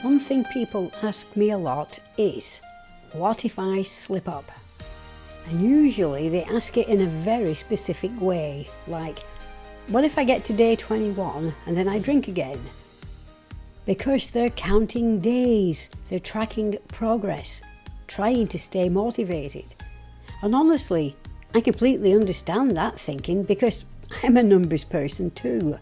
One thing people ask me a lot is, what if I slip up? And usually they ask it in a very specific way, like, what if I get to day 21 and then I drink again? Because they're counting days, they're tracking progress, trying to stay motivated. And honestly, I completely understand that thinking because I'm a numbers person too.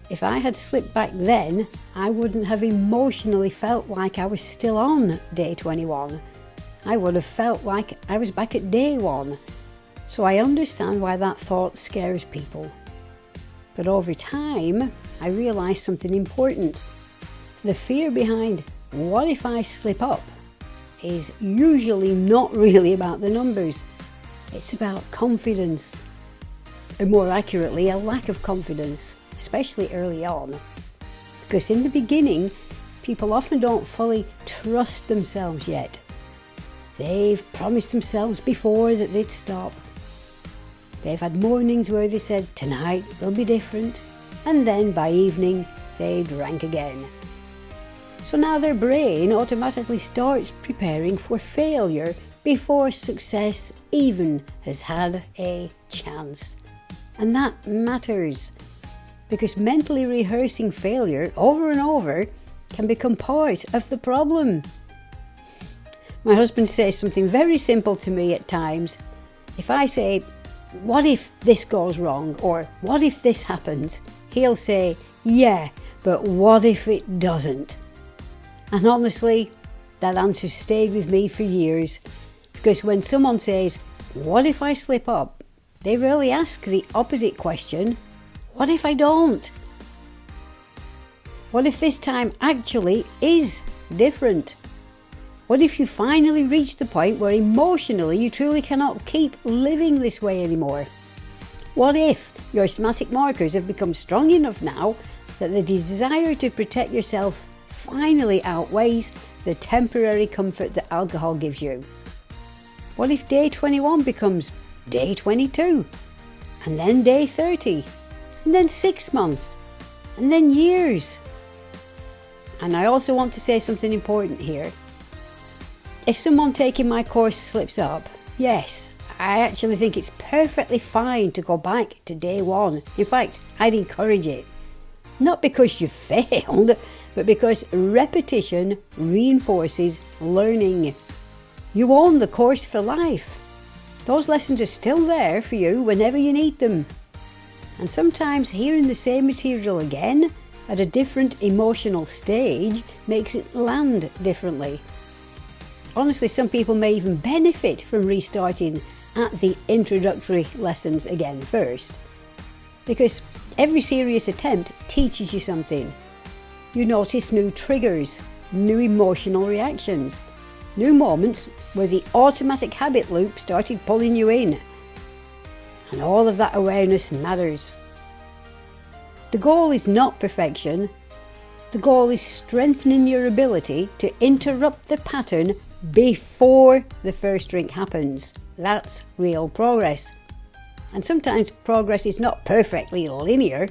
If I had slipped back then, I wouldn't have emotionally felt like I was still on day 21. I would have felt like I was back at day 1. So I understand why that thought scares people. But over time, I realised something important. The fear behind what if I slip up is usually not really about the numbers. It's about confidence. Or more accurately, a lack of confidence, especially early on. Because in the beginning, people often don't fully trust themselves yet. They've promised themselves before that they'd stop. They've had mornings where they said, tonight will be different, and then by evening they drank again. So now their brain automatically starts preparing for failure before success even has had a chance. And that matters, because mentally rehearsing failure over and over can become part of the problem. My husband says something very simple to me at times. If I say, what if this goes wrong, or what if this happens? He'll say, yeah, but what if it doesn't? And honestly, that answer stayed with me for years, because when someone says, what if I slip up? They really ask the opposite question, what if I don't? What if this time actually is different? What if you finally reach the point where emotionally you truly cannot keep living this way anymore? What if your somatic markers have become strong enough now that the desire to protect yourself finally outweighs the temporary comfort that alcohol gives you? What if day 21 becomes day 22, and then day 30, and then 6 months, and then years? And I also want to say something important here. If someone taking my course slips up, yes, I actually think it's perfectly fine to go back to day 1. In fact, I'd encourage it. Not because you failed, but because repetition reinforces learning. You own the course for life. Those lessons are still there for you whenever you need them. And sometimes hearing the same material again at a different emotional stage makes it land differently. Honestly, some people may even benefit from restarting at the introductory lessons again first. Because every serious attempt teaches you something. You notice new triggers, new emotional reactions, new moments where the automatic habit loop started pulling you in. And all of that awareness matters. The goal is not perfection. The goal is strengthening your ability to interrupt the pattern before the first drink happens. That's real progress. And sometimes progress is not perfectly linear.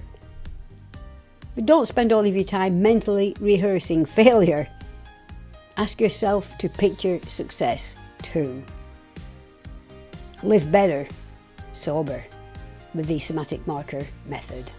But don't spend all of your time mentally rehearsing failure. Ask yourself to picture success too. Live better, sober, with the somatic marker method.